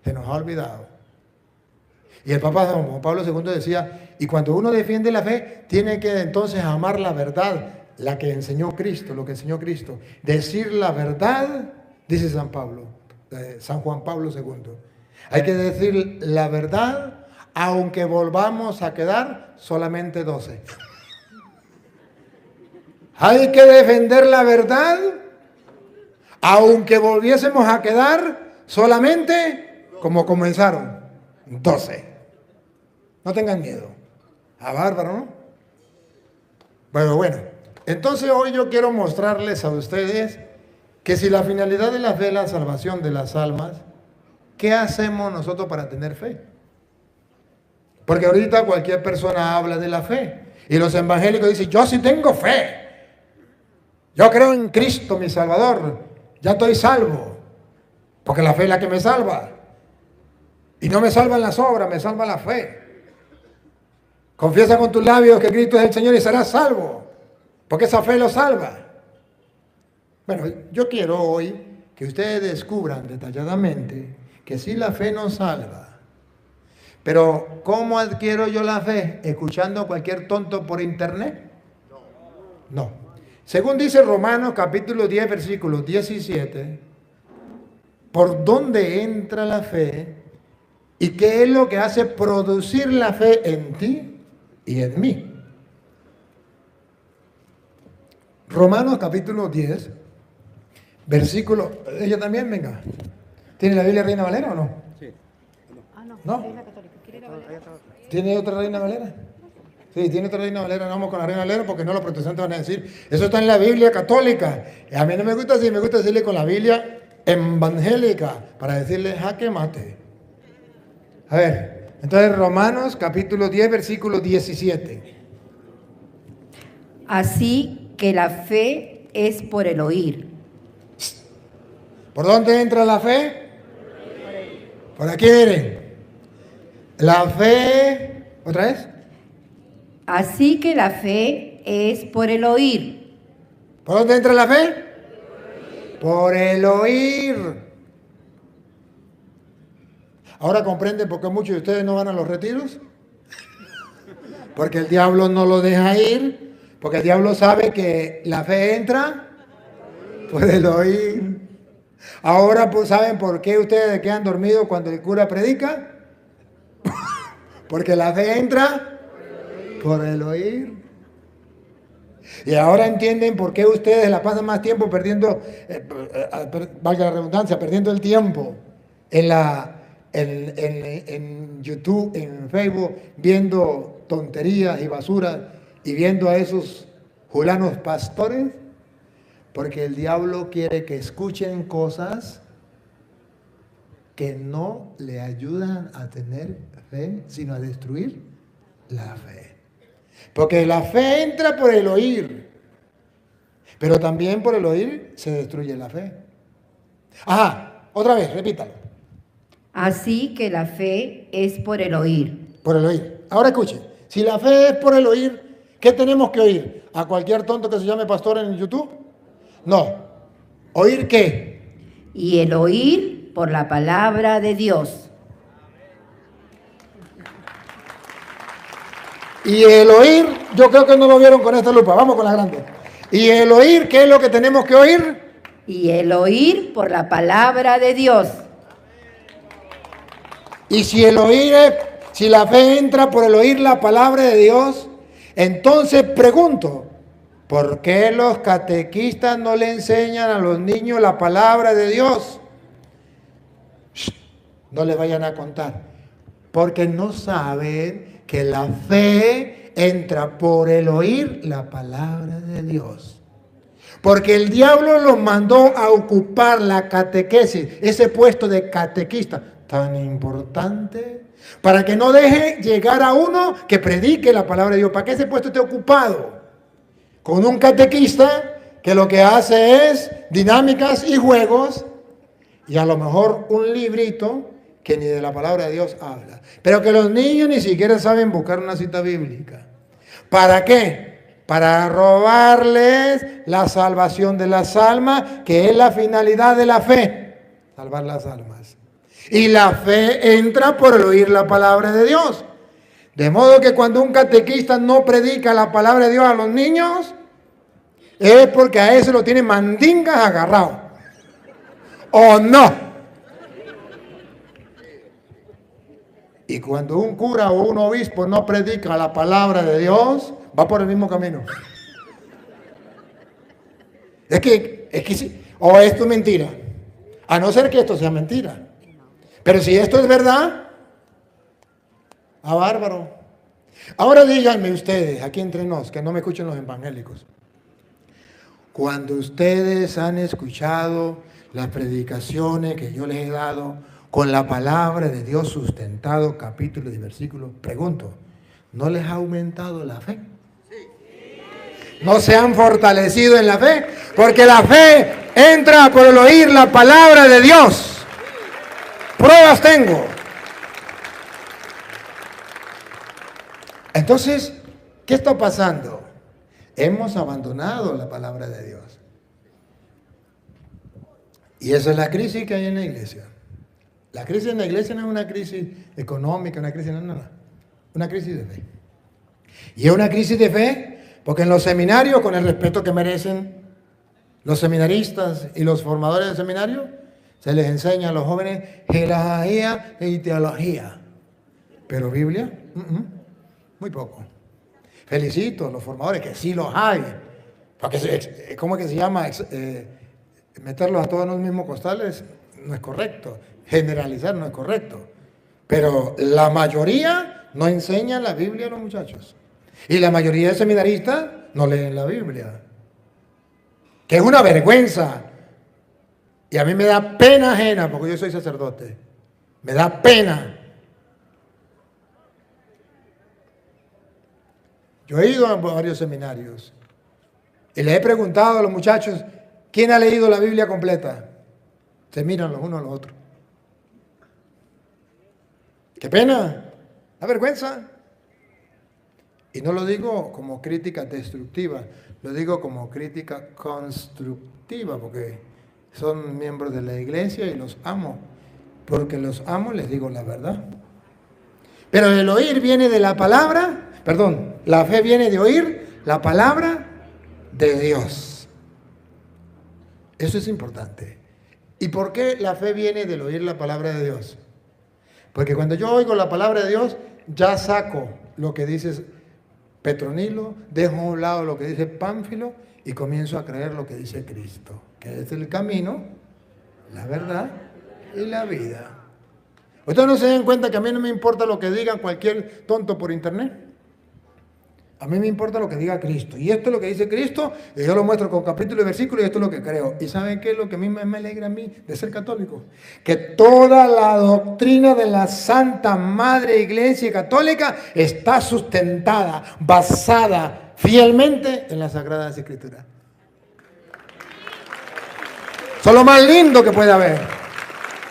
Se nos ha olvidado. Y el Papa Juan Pablo II decía, y cuando uno defiende la fe, tiene que entonces amar la verdad, la que enseñó Cristo, lo que enseñó Cristo. Decir la verdad, dice San Juan Pablo II. Hay que decir la verdad, aunque volvamos a quedar solamente 12. Hay que defender la verdad, aunque volviésemos a quedar solamente como comenzaron, 12. No tengan miedo. Bárbaro, ¿no? Bueno. Entonces hoy yo quiero mostrarles a ustedes que si la finalidad de la fe es la salvación de las almas, ¿qué hacemos nosotros para tener fe? Porque ahorita cualquier persona habla de la fe. Y los evangélicos dicen, yo sí tengo fe. Yo creo en Cristo, mi Salvador. Ya estoy salvo. Porque la fe es la que me salva. Y no me salvan las obras, me salva la fe. Confiesa con tus labios que Cristo es el Señor y serás salvo. Porque esa fe lo salva. Bueno, yo quiero hoy que ustedes descubran detalladamente que sí la fe nos salva. Pero ¿cómo adquiero yo la fe? ¿Escuchando a cualquier tonto por internet? No. Según dice Romanos capítulo 10, versículo 17, ¿por dónde entra la fe? ¿Y qué es lo que hace producir la fe en ti y en mí? Romanos capítulo 10, versículo... ¿Ella también? Venga. ¿Tiene la Biblia Reina Valera o no? Sí. ¿No? ¿Tiene otra Reina Valera? Sí, tiene otra Reina Valera. No vamos con la Reina Valera porque no los protestantes van a decir. Eso está en la Biblia católica. A mí no me gusta así, me gusta decirle con la Biblia evangélica para decirle jaque mate. A ver, entonces Romanos capítulo 10, versículo 17. Así que la fe es por el oír. ¿Por dónde entra la fe? Por aquí, miren. La fe, ¿otra vez? Así que la fe es por el oír. ¿Por dónde entra la fe? Por el oír. Ahora comprenden por qué muchos de ustedes no van a los retiros. Porque el diablo no lo deja ir. Porque el diablo sabe que la fe entra por el oír. Ahora pues, ¿saben por qué ustedes quedan dormidos cuando el cura predica? Porque la fe entra por el oír. Y ahora entienden por qué ustedes la pasan más tiempo perdiendo, valga la redundancia, perdiendo el tiempo en YouTube, en Facebook, viendo tonterías y basuras y viendo a esos julanos pastores, porque el diablo quiere que escuchen cosas que no le ayudan a tener fe, sino a destruir la fe. Porque la fe entra por el oír, pero también por el oír se destruye la fe. Ajá, otra vez, repítalo. Así que la fe es por el oír. Por el oír. Ahora escuchen, si la fe es por el oír, ¿qué tenemos que oír? ¿A cualquier tonto que se llame pastor en YouTube? No. ¿Oír qué? Y el oír por la palabra de Dios. Y el oír, yo creo que no lo vieron con esta lupa. Vamos con la grande. ¿Y el oír qué es lo que tenemos que oír? Y el oír por la palabra de Dios. Y si el oír es, si la fe entra por el oír la palabra de Dios, entonces pregunto, ¿por qué los catequistas no le enseñan a los niños la palabra de Dios? No les vayan a contar, porque no saben que la fe entra por el oír la palabra de Dios. Porque el diablo los mandó a ocupar la catequesis, ese puesto de catequista tan importante, para que no deje llegar a uno que predique la palabra de Dios, para que ese puesto esté ocupado con un catequista que lo que hace es dinámicas y juegos y a lo mejor un librito que ni de la palabra de Dios habla. Pero que los niños ni siquiera saben buscar una cita bíblica. ¿Para qué? Para robarles la salvación de las almas, que es la finalidad de la fe, salvar las almas. Y la fe entra por el oír la palabra de Dios. De modo que cuando un catequista no predica la palabra de Dios a los niños, es porque a ese lo tiene mandingas agarrado. ¿O no? Y cuando un cura o un obispo no predica la palabra de Dios, va por el mismo camino. Es que sí. O esto es mentira. A no ser que esto sea mentira. Pero si esto es verdad, bárbaro. Ahora díganme ustedes, aquí entre nos, que no me escuchen los evangélicos. Cuando ustedes han escuchado las predicaciones que yo les he dado con la palabra de Dios sustentado, capítulos y versículos, pregunto, ¿no les ha aumentado la fe? ¿No se han fortalecido en la fe? Porque la fe entra por el oír la palabra de Dios. Pruebas tengo. Entonces, ¿qué está pasando? Hemos abandonado la palabra de Dios. Y esa es la crisis que hay en la iglesia. La crisis en la iglesia no es una crisis económica, una crisis, no. Una crisis de fe. Y es una crisis de fe porque en los seminarios, con el respeto que merecen los seminaristas y los formadores de seminario, se les enseña a los jóvenes gelajía y teología. Pero Biblia, muy poco. Felicito a los formadores, que sí los hay. Porque ¿cómo es que se llama? Meterlos a todos en los mismos costales no es correcto. Generalizar no es correcto. Pero la mayoría no enseñan la Biblia a los muchachos. Y la mayoría de seminaristas no leen la Biblia. Que es una vergüenza. Y a mí me da pena ajena, porque yo soy sacerdote. Me da pena. Yo he ido a varios seminarios y les he preguntado a los muchachos, ¿quién ha leído la Biblia completa? Se miran los unos a los otros. ¡Qué pena! ¡La vergüenza! Y no lo digo como crítica destructiva, lo digo como crítica constructiva, porque son miembros de la iglesia y los amo. Porque los amo, les digo la verdad. Pero el oír viene de la palabra, la fe viene de oír la palabra de Dios. Eso es importante. ¿Y por qué la fe viene del oír la palabra de Dios? Porque cuando yo oigo la palabra de Dios, ya saco lo que dice Petronilo, dejo a un lado lo que dice Pánfilo y comienzo a creer lo que dice Cristo, que es el camino, la verdad y la vida. ¿Ustedes no se dan cuenta que a mí no me importa lo que diga cualquier tonto por internet? A mí me importa lo que diga Cristo. Y esto es lo que dice Cristo, y yo lo muestro con capítulo y versículo, y esto es lo que creo. ¿Y saben qué es lo que a mí me alegra a mí de ser católico? Que toda la doctrina de la Santa Madre Iglesia Católica está sustentada, basada fielmente en las Sagradas Escrituras. Eso es lo más lindo que puede haber.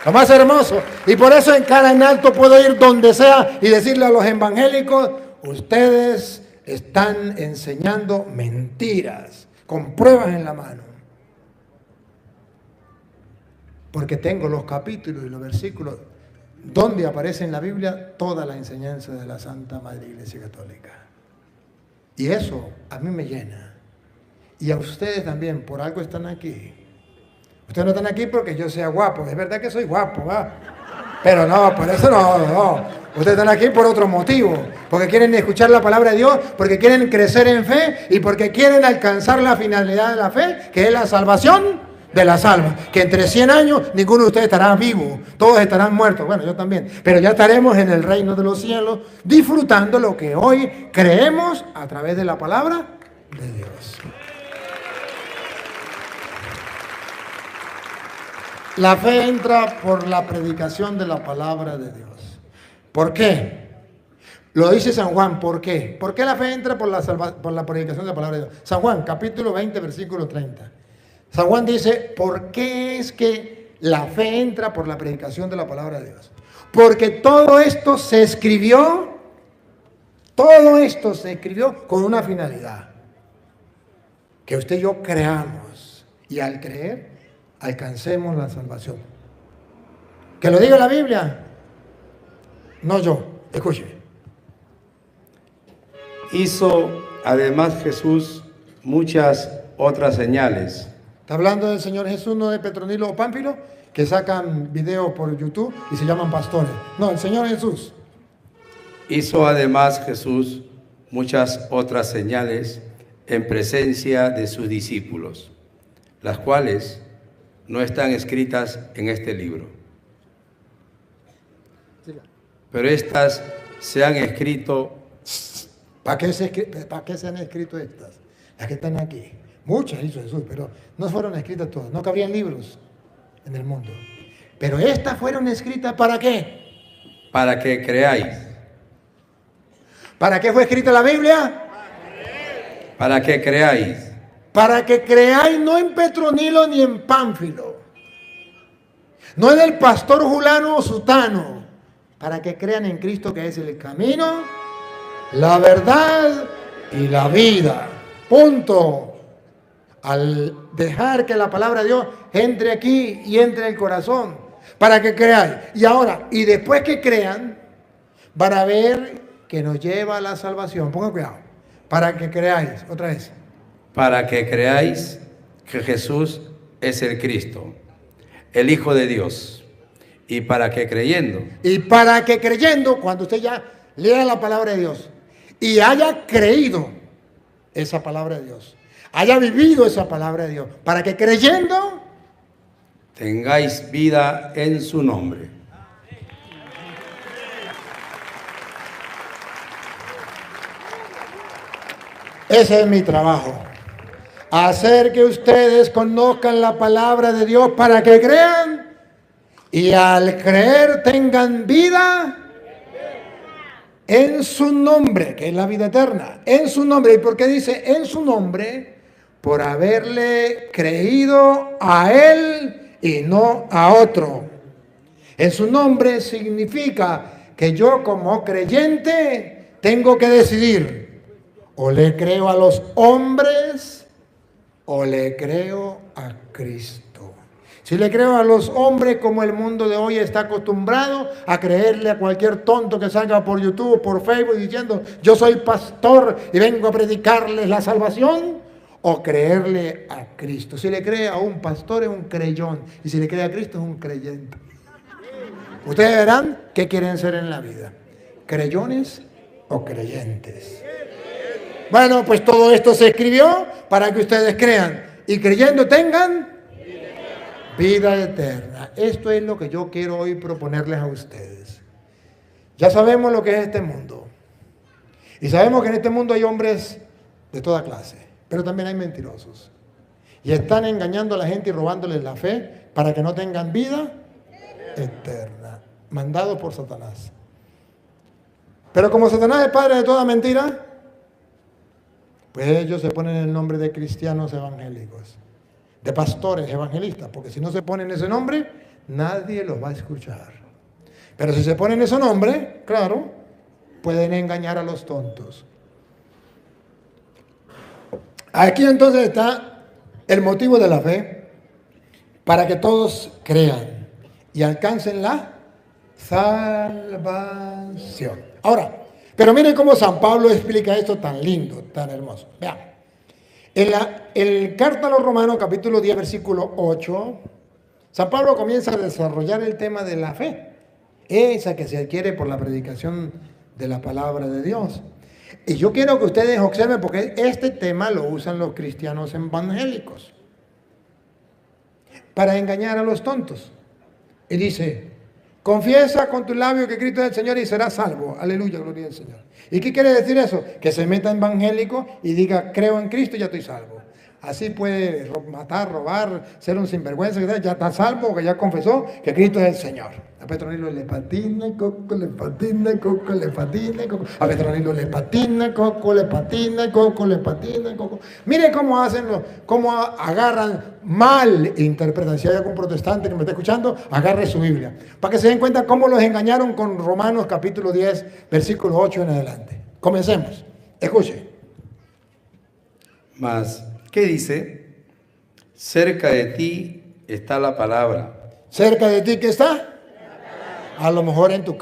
Lo más hermoso. Y por eso en Cara en Alto puedo ir donde sea y decirle a los evangélicos, ustedes están enseñando mentiras, con pruebas en la mano. Porque tengo los capítulos y los versículos donde aparece en la Biblia toda la enseñanza de la Santa Madre Iglesia Católica. Y eso a mí me llena. Y a ustedes también, por algo están aquí. Ustedes no están aquí porque yo sea guapo. Es verdad que soy guapo, ¿va? Pero no, por eso no. Ustedes están aquí por otro motivo. Porque quieren escuchar la palabra de Dios, porque quieren crecer en fe y porque quieren alcanzar la finalidad de la fe, que es la salvación de las almas. Que entre 100 años ninguno de ustedes estará vivo. Todos estarán muertos. Bueno, yo también. Pero ya estaremos en el reino de los cielos disfrutando lo que hoy creemos a través de la palabra de Dios. La fe entra por la predicación de la palabra de Dios. ¿Por qué? Lo dice San Juan, ¿por qué? ¿Por qué la fe entra por la predicación de la palabra de Dios? San Juan, capítulo 20, versículo 30. San Juan dice, ¿por qué es que la fe entra por la predicación de la palabra de Dios? Porque todo esto se escribió con una finalidad. Que usted y yo creamos y al creer alcancemos la salvación. Que lo diga la Biblia. No yo. Escuche. Hizo además Jesús muchas otras señales. Está hablando del Señor Jesús, no de Petronilo o Pánfilo, que sacan videos por YouTube y se llaman pastores. No, el Señor Jesús. Hizo además Jesús muchas otras señales en presencia de sus discípulos, las cuales no están escritas en este libro. Pero estas se han escrito. ¿Para qué se han escrito estas? Las que están aquí. Muchas hizo Jesús, pero no fueron escritas todas. No cabrían libros en el mundo. Pero estas fueron escritas ¿para qué? Para que creáis. ¿Para qué fue escrita la Biblia? Para que creáis. Para que creáis no en Petronilo ni en Pánfilo. No en el pastor Julano o Sutano. Para que crean en Cristo, que es el camino, la verdad y la vida. Punto. Al dejar que la palabra de Dios entre aquí y entre el corazón, para que creáis. Y ahora, y después que crean, van a ver que nos lleva a la salvación. Pongan cuidado. Para que creáis, otra vez. Para que creáis que Jesús es el Cristo, el Hijo de Dios. Y para que creyendo. Y para que creyendo, cuando usted ya lea la palabra de Dios y haya creído esa palabra de Dios, haya vivido esa palabra de Dios, para que creyendo tengáis vida en su nombre. Ese es mi trabajo. Hacer que ustedes conozcan la palabra de Dios para que crean y al creer tengan vida en su nombre, que es la vida eterna. En su nombre. ¿Y por qué dice en su nombre? Por haberle creído a Él y no a otro. En su nombre significa que yo como creyente tengo que decidir. O le creo a los hombres o le creo a Cristo. Si le creo a los hombres, como el mundo de hoy está acostumbrado a creerle a cualquier tonto que salga por YouTube o por Facebook diciendo yo soy pastor y vengo a predicarles la salvación, o creerle a Cristo. Si le cree a un pastor es un creyón y si le cree a Cristo es un creyente. Ustedes verán qué quieren ser en la vida, creyones o creyentes. Bueno, pues todo esto se escribió para que ustedes crean y creyendo tengan vida eterna. Esto es lo que yo quiero hoy proponerles a ustedes. Ya sabemos lo que es este mundo. Y sabemos que en este mundo hay hombres de toda clase, pero también hay mentirosos. Y están engañando a la gente y robándoles la fe para que no tengan vida eterna. Mandados por Satanás. Pero como Satanás es padre de toda mentira, pues ellos se ponen el nombre de cristianos evangélicos, de pastores evangelistas, porque si no se ponen ese nombre, nadie los va a escuchar. Pero si se ponen ese nombre, claro, pueden engañar a los tontos. Aquí entonces está el motivo de la fe, para que todos crean y alcancen la salvación. Ahora, pero miren cómo San Pablo explica esto tan lindo, tan hermoso. Vean. En el carta a los Romanos, capítulo 10, versículo 8, San Pablo comienza a desarrollar el tema de la fe, esa que se adquiere por la predicación de la palabra de Dios. Y yo quiero que ustedes observen, porque este tema lo usan los cristianos evangélicos para engañar a los tontos. Y dice, confiesa con tu labio que Cristo es el Señor y serás salvo. Aleluya, gloria al Señor. ¿Y qué quiere decir eso? Que se meta evangélico y diga, creo en Cristo y ya estoy salvo. Así puede matar, robar, ser un sinvergüenza, ya está salvo, que ya confesó que Cristo es el Señor. A Petronilo le patina, coco, le patina, coco, le patina, coco. A Petronilo le patina, coco, le patina, coco, le patina, coco. Mire cómo hacen, cómo agarran mal interpretan. Si hay algún protestante que me está escuchando, agarre su Biblia. Para que se den cuenta cómo los engañaron con Romanos capítulo 10, versículo 8 en adelante. Comencemos. Escuche. Mas, ¿qué dice? Cerca de ti está la palabra. ¿Cerca de ti qué está? A lo mejor en tu